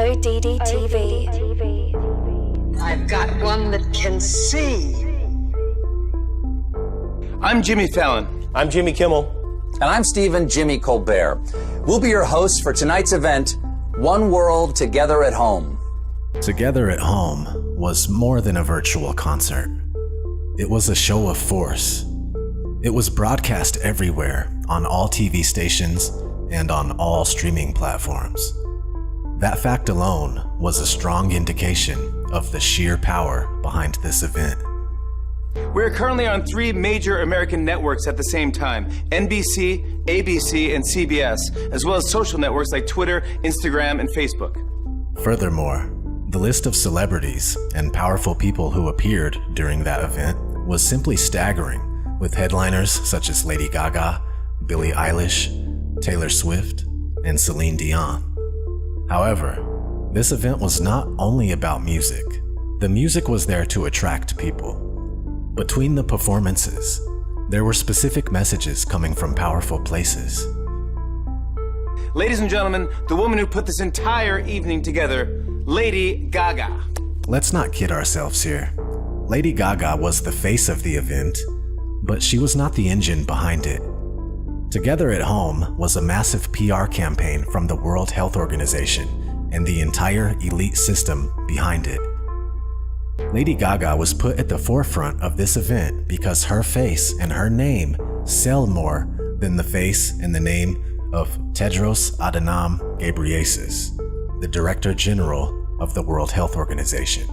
ODDTV. I've got one that can see. I'm Jimmy Fallon. I'm Jimmy Kimmel. And I'm Stephen Jimmy Colbert. We'll be your hosts for tonight's event, One World Together at Home. Together at Home was more than a virtual concert. It was a show of force. It was broadcast everywhere, on all TV stations and on all streaming platforms. That fact alone was a strong indication of the sheer power behind this event. We're currently on 3 major American networks at the same time: NBC, ABC, and CBS, as well as social networks like Twitter, Instagram, and Facebook. Furthermore, the list of celebrities and powerful people who appeared during that event was simply staggering, with headliners such as Lady Gaga, Billie Eilish, Taylor Swift, and Celine Dion. However, this event was not only about music. The music was there to attract people. Between the performances, there were specific messages coming from powerful places. Ladies and gentlemen, the woman who put this entire evening together, Lady Gaga. Let's not kid ourselves here. Lady Gaga was the face of the event, but she was not the engine behind it. Together at Home was a massive PR campaign from the World Health Organization and the entire elite system behind it. Lady Gaga was put at the forefront of this event because her face and her name sell more than the face and the name of Tedros Adhanom Ghebreyesus, the Director General of the World Health Organization.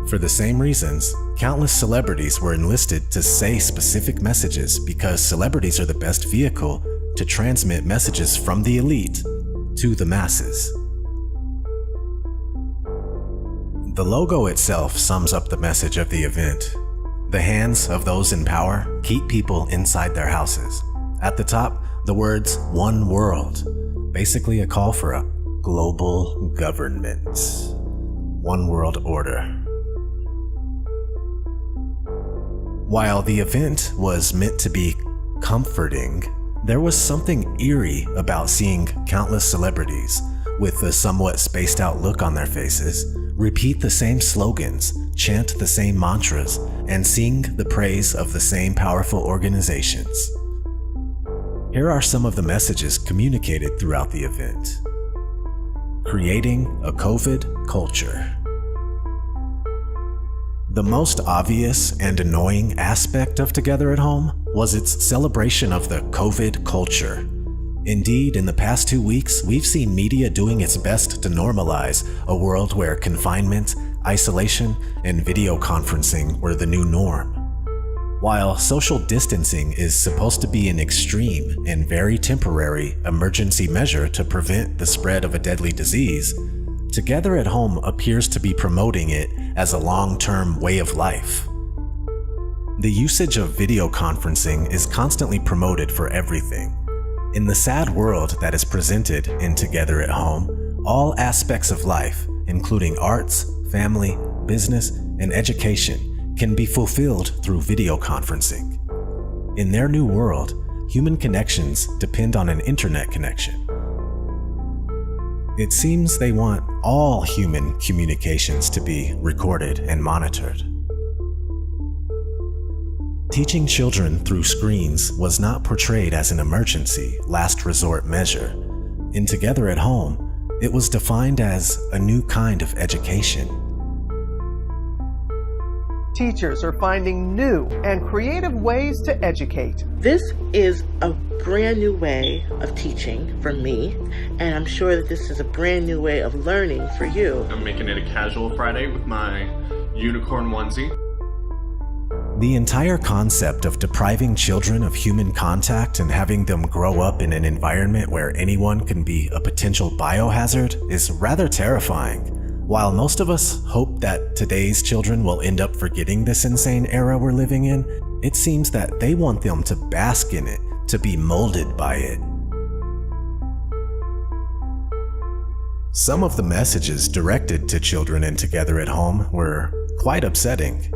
For the same reasons, countless celebrities were enlisted to say specific messages because celebrities are the best vehicle to transmit messages from the elite to the masses. The logo itself sums up the message of the event. The hands of those in power keep people inside their houses. At the top, the words "One World," basically a call for a global government. One world order. While the event was meant to be comforting, there was something eerie about seeing countless celebrities with a somewhat spaced out look on their faces repeat the same slogans, chant the same mantras, and sing the praise of the same powerful organizations. Here are some of the messages communicated throughout the event. Creating a COVID culture. The most obvious and annoying aspect of Together at Home was its celebration of the COVID culture. Indeed, in the past 2 weeks, we've seen media doing its best to normalize a world where confinement, isolation, and video conferencing were the new norm. While social distancing is supposed to be an extreme and very temporary emergency measure to prevent the spread of a deadly disease, Together at Home appears to be promoting it as a long-term way of life. The usage of video conferencing is constantly promoted for everything. In the sad world that is presented in Together at Home, all aspects of life, including arts, family, business, and education, can be fulfilled through video conferencing. In their new world, human connections depend on an internet connection. It seems they want all human communications to be recorded and monitored. Teaching children through screens was not portrayed as an emergency, last resort measure. In Together at Home, it was defined as a new kind of education. Teachers are finding new and creative ways to educate. This is a brand new way of teaching for me, and I'm sure that this is a brand new way of learning for you. I'm making it a casual Friday with my unicorn onesie. The entire concept of depriving children of human contact and having them grow up in an environment where anyone can be a potential biohazard is rather terrifying. While most of us hope that today's children will end up forgetting this insane era we're living in, it seems that they want them to bask in it, to be molded by it. Some of the messages directed to children in Together at Home were quite upsetting.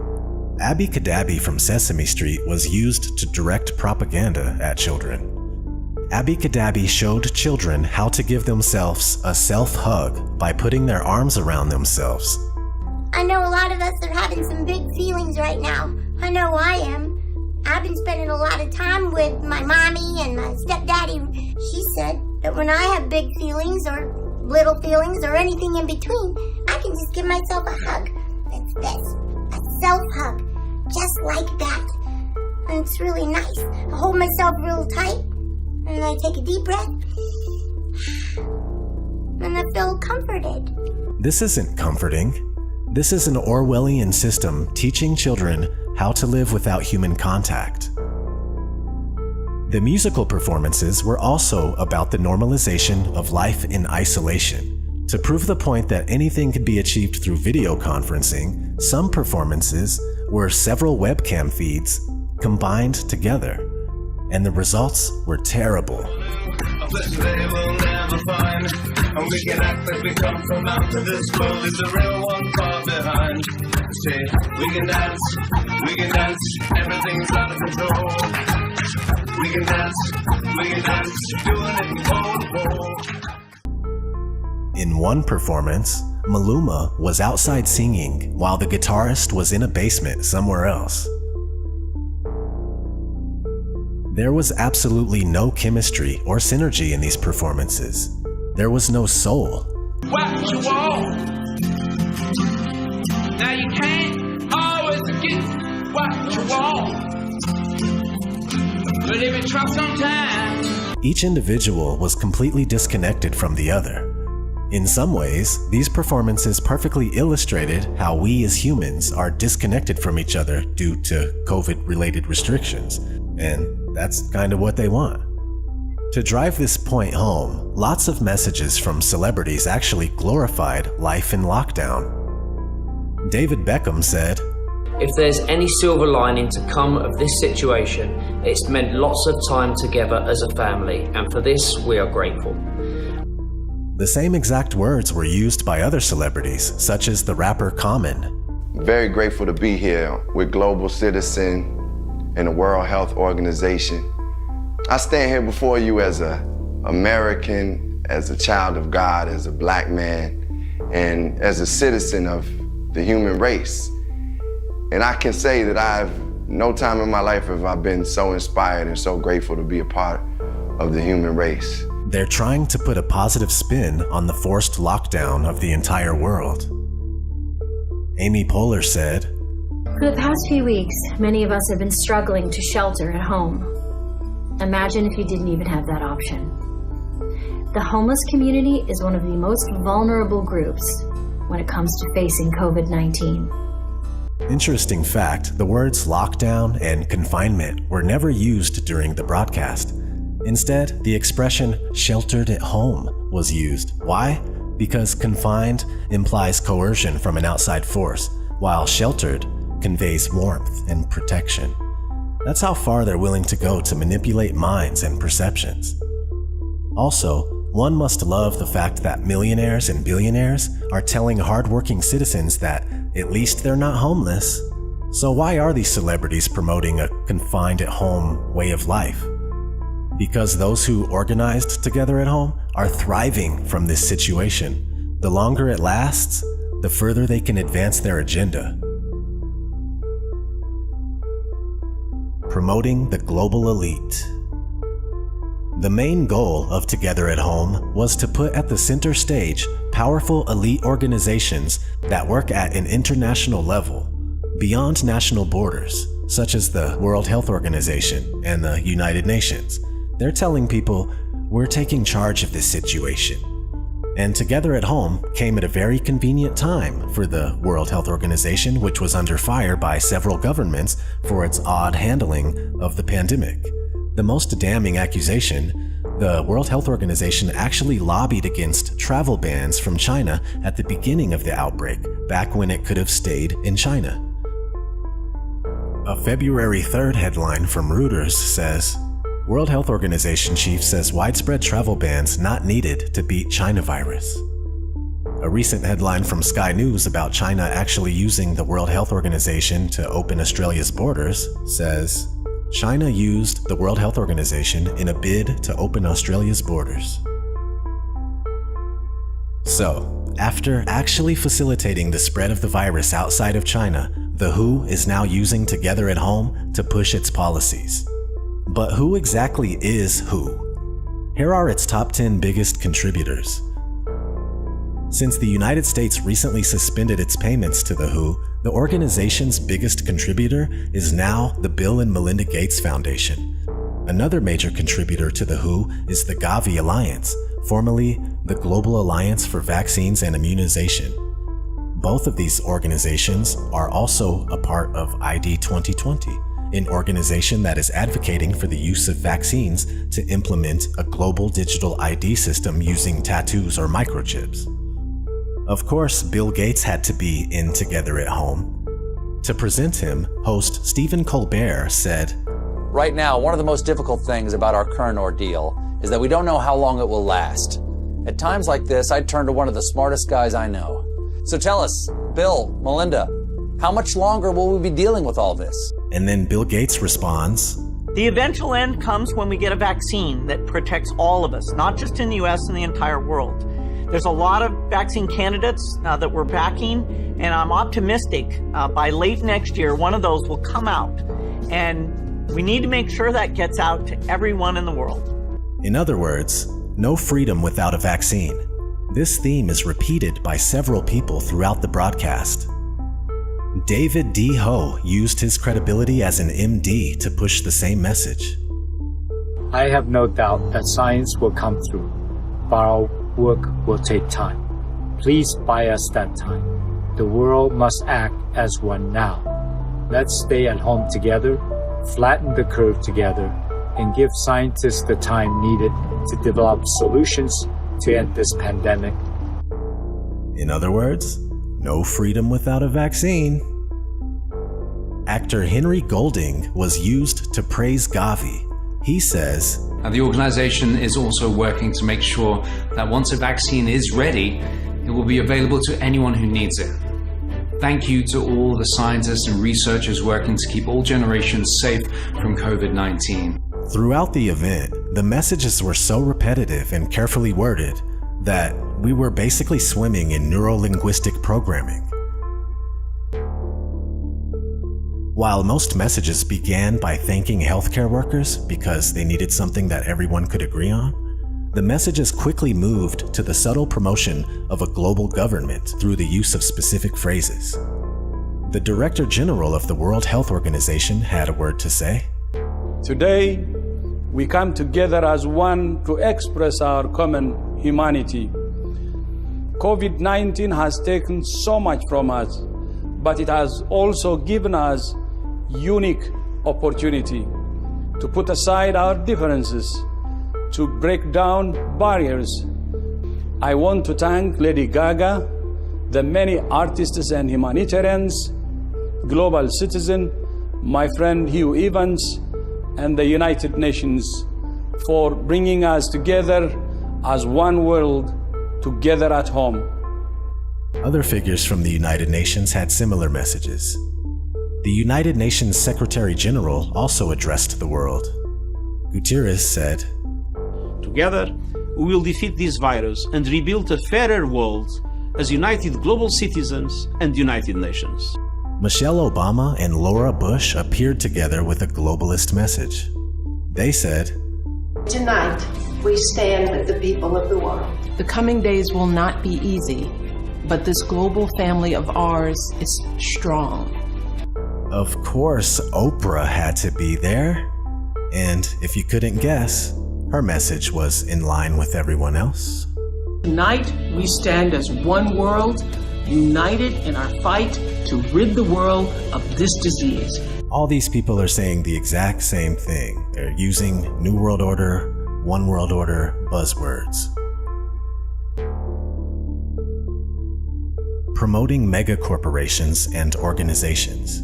Abby Cadabby from Sesame Street was used to direct propaganda at children. Abby showed children how to give themselves a self-hug by putting their arms around themselves. I know a lot of us are having some big feelings right now. I know I am. I've been spending a lot of time with my mommy and my stepdaddy. She said that when I have big feelings or little feelings or anything in between, I can just give myself a hug. It's this, a self-hug, just like that. And it's really nice. I hold myself real tight, and I take a deep breath, and I feel comforted. This isn't comforting. This is an Orwellian system teaching children how to live without human contact. The musical performances were also about the normalization of life in isolation. To prove the point that anything could be achieved through video conferencing, some performances were several webcam feeds combined together, and the results were terrible. A place they will never find, and we can act like we come from out of this world. Is the real one far behind? Say, we can dance, everything's out of control. We can dance, doing it pole to pole. In one performance, Maluma was outside singing while the guitarist was in a basement somewhere else. There was absolutely no chemistry or synergy in these performances. There was no soul. What you want? Now you can't always get what you want. But if you try sometimes. Each individual was completely disconnected from the other. In some ways, these performances perfectly illustrated how we as humans are disconnected from each other due to COVID-related restrictions. And that's kind of what they want. To drive this point home, lots of messages from celebrities actually glorified life in lockdown. David Beckham said, "If there's any silver lining to come of this situation, it's meant lots of time together as a family, and for this we are grateful." The same exact words were used by other celebrities, such as the rapper Common. Very grateful to be here with Global Citizen and the World Health Organization. I stand here before you as an American, as a child of God, as a black man, and as a citizen of the human race. And I can say that no time in my life have I been so inspired and so grateful to be a part of the human race. They're trying to put a positive spin on the forced lockdown of the entire world. Amy Poehler said, "For the past few weeks, many of us have been struggling to shelter at home. Imagine if you didn't even have that option. The homeless community is one of the most vulnerable groups when it comes to facing COVID-19. Interesting fact, the words lockdown and confinement were never used during the broadcast. Instead, the expression sheltered at home was used. Why? Because confined implies coercion from an outside force, while sheltered conveys warmth and protection. That's how far they're willing to go to manipulate minds and perceptions. Also, one must love the fact that millionaires and billionaires are telling hardworking citizens that at least they're not homeless. So why are these celebrities promoting a confined-at-home way of life? Because those who organized together at home are thriving from this situation. The longer it lasts, the further they can advance their agenda. Promoting the global elite. The main goal of Together at Home was to put at the center stage powerful elite organizations that work at an international level, beyond national borders, such as the World Health Organization and the United Nations. They're telling people, we're taking charge of this situation. And Together at Home came at a very convenient time for the World Health Organization, which was under fire by several governments for its odd handling of the pandemic. The most damning accusation, the World Health Organization actually lobbied against travel bans from China at the beginning of the outbreak, back when it could have stayed in China. A February 3rd headline from Reuters says, World Health Organization chief says widespread travel bans not needed to beat China virus. A recent headline from Sky News about China actually using the World Health Organization to open Australia's borders says, China used the World Health Organization in a bid to open Australia's borders. So, after actually facilitating the spread of the virus outside of China, the WHO is now using Together at Home to push its policies. But who exactly is WHO? Here are its top 10 biggest contributors. Since the United States recently suspended its payments to the WHO, the organization's biggest contributor is now the Bill and Melinda Gates Foundation. Another major contributor to the WHO is the Gavi Alliance, formerly the Global Alliance for Vaccines and Immunization. Both of these organizations are also a part of ID 2020, an organization that is advocating for the use of vaccines to implement a global digital ID system using tattoos or microchips. Of course, Bill Gates had to be in Together at Home. To present him, host Stephen Colbert said, "Right now, one of the most difficult things about our current ordeal is that we don't know how long it will last. At times like this, I'd turn to one of the smartest guys I know. So tell us, Bill, Melinda, how much longer will we be dealing with all this?" And then Bill Gates responds, "The eventual end comes when we get a vaccine that protects all of us, not just in the US and the entire world. There's a lot of vaccine candidates that we're backing, and I'm optimistic by late next year, one of those will come out. And we need to make sure that gets out to everyone in the world." In other words, no freedom without a vaccine. This theme is repeated by several people throughout the broadcast. David D. Ho used his credibility as an MD to push the same message. "I have no doubt that science will come through, but our work will take time. Please buy us that time. The world must act as one now. Let's stay at home together, flatten the curve together, and give scientists the time needed to develop solutions to end this pandemic." In other words, no freedom without a vaccine. Actor Henry Golding was used to praise Gavi. He says, The organization is also working to make sure that once a vaccine is ready, it will be available to anyone who needs it. Thank you to all the scientists and researchers working to keep all generations safe from COVID-19. Throughout the event, the messages were so repetitive and carefully worded that we were basically swimming in neuro-linguistic programming. While most messages began by thanking healthcare workers because they needed something that everyone could agree on, the messages quickly moved to the subtle promotion of a global government through the use of specific phrases. The Director General of the World Health Organization had a word to say. "Today, we come together as one to express our common humanity. COVID-19 has taken so much from us, but it has also given us unique opportunity to put aside our differences, to break down barriers. I want to thank Lady Gaga, the many artists and humanitarians, global citizen, my friend Hugh Evans, and the United Nations for bringing us together as one world, together at home." Other figures from the United Nations had similar messages. The United Nations Secretary General also addressed the world. Guterres said, "Together, we will defeat this virus and rebuild a fairer world as united global citizens and United Nations." Michelle Obama and Laura Bush appeared together with a globalist message. They said, "Tonight, we stand with the people of the world. The coming days will not be easy, but this global family of ours is strong." Of course, Oprah had to be there. And if you couldn't guess, her message was in line with everyone else. "Tonight, we stand as one world, united in our fight to rid the world of this disease." All these people are saying the exact same thing. They're using New World Order, One World Order buzzwords. Promoting mega corporations and organizations.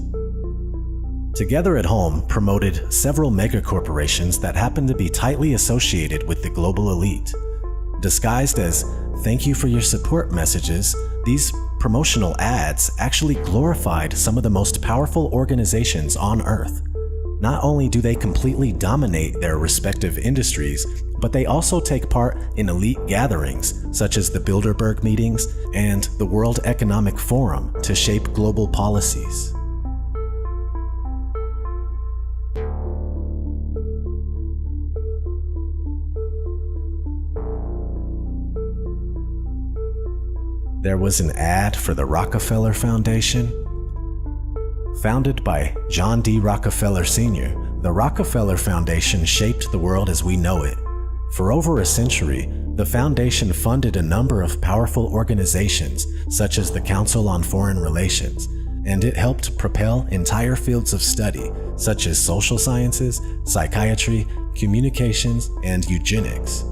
Together at Home promoted several mega corporations that happen to be tightly associated with the global elite. Disguised as "thank you for your support" messages, these promotional ads actually glorified some of the most powerful organizations on Earth. Not only do they completely dominate their respective industries, but they also take part in elite gatherings such as the Bilderberg meetings and the World Economic Forum to shape global policies. There was an ad for the Rockefeller Foundation. Founded by John D. Rockefeller Sr., the Rockefeller Foundation shaped the world as we know it. For over a century, the foundation funded a number of powerful organizations, such as the Council on Foreign Relations, and it helped propel entire fields of study, such as social sciences, psychiatry, communications, and eugenics.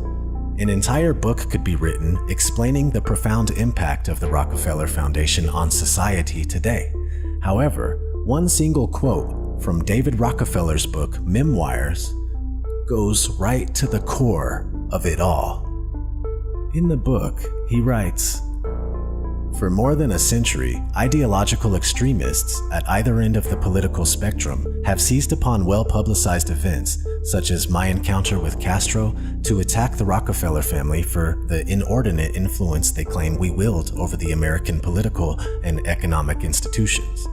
An entire book could be written explaining the profound impact of the Rockefeller Foundation on society today. However, one single quote from David Rockefeller's book, Memoirs, goes right to the core of it all. In the book, he writes, "For more than a century, ideological extremists at either end of the political spectrum have seized upon well-publicized events, such as my encounter with Castro, to attack the Rockefeller family for the inordinate influence they claim we wield over the American political and economic institutions.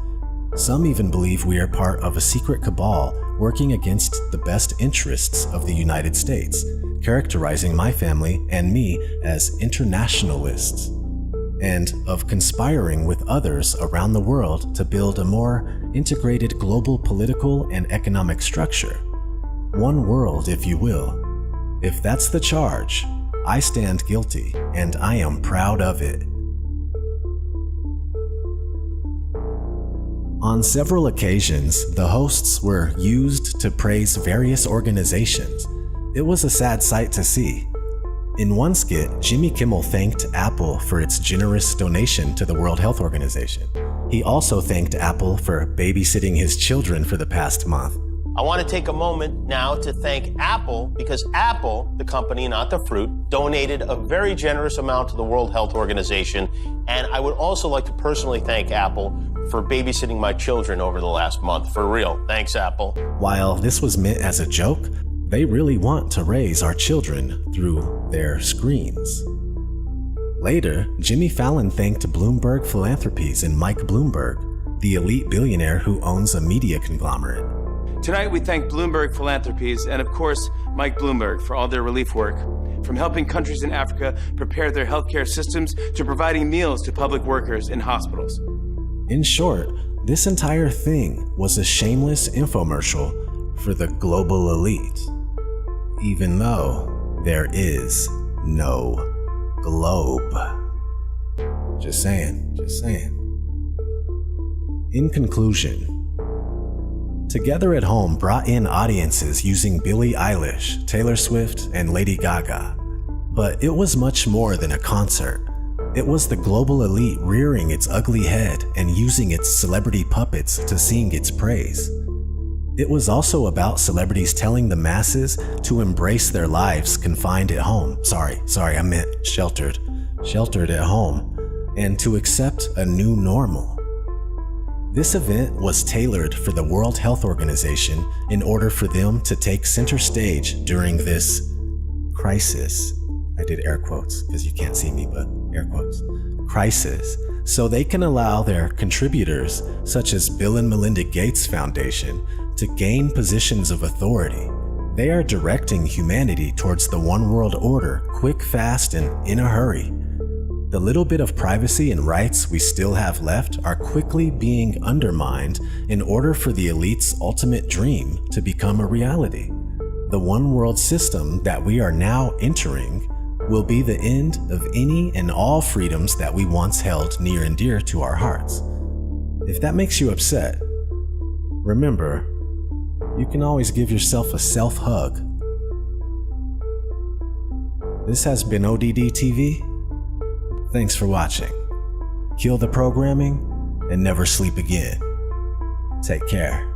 Some even believe we are part of a secret cabal working against the best interests of the United States, characterizing my family and me as internationalists, and of conspiring with others around the world to build a more integrated global political and economic structure. One world, if you will. If that's the charge, I stand guilty, and I am proud of it." On several occasions, the hosts were used to praise various organizations. It was a sad sight to see. In one skit, Jimmy Kimmel thanked Apple for its generous donation to the World Health Organization. He also thanked Apple for babysitting his children for the past month. I want to take a moment now to thank Apple, because Apple, the company, not the fruit, donated a very generous amount to the World Health Organization. And I would also like to personally thank Apple for babysitting my children over the last month. For real. Thanks, Apple. While this was meant as a joke, they really want to raise our children through their screens. Later, Jimmy Fallon thanked Bloomberg Philanthropies and Mike Bloomberg, the elite billionaire who owns a media conglomerate. Tonight, we thank Bloomberg Philanthropies and, of course, Mike Bloomberg for all their relief work, from helping countries in Africa prepare their healthcare systems to providing meals to public workers in hospitals. In short, this entire thing was a shameless infomercial for the global elite, even though there is no globe. Just saying, just saying. In conclusion, Together at Home brought in audiences using Billie Eilish, Taylor Swift, and Lady Gaga. But it was much more than a concert. It was the global elite rearing its ugly head and using its celebrity puppets to sing its praise. It was also about celebrities telling the masses to embrace their lives confined at home. Sorry, I meant sheltered at home, and to accept a new normal. This event was tailored for the World Health Organization in order for them to take center stage during this crisis. I did air quotes because you can't see me, but air quotes. Crisis. So they can allow their contributors, such as Bill and Melinda Gates Foundation, to gain positions of authority. They are directing humanity towards the one world order, quick, fast, and in a hurry. The little bit of privacy and rights we still have left are quickly being undermined in order for the elite's ultimate dream to become a reality. The one world system that we are now entering will be the end of any and all freedoms that we once held near and dear to our hearts. If that makes you upset, remember, you can always give yourself a self-hug. This has been ODDTV. Thanks for watching. Kill the programming and never sleep again. Take care.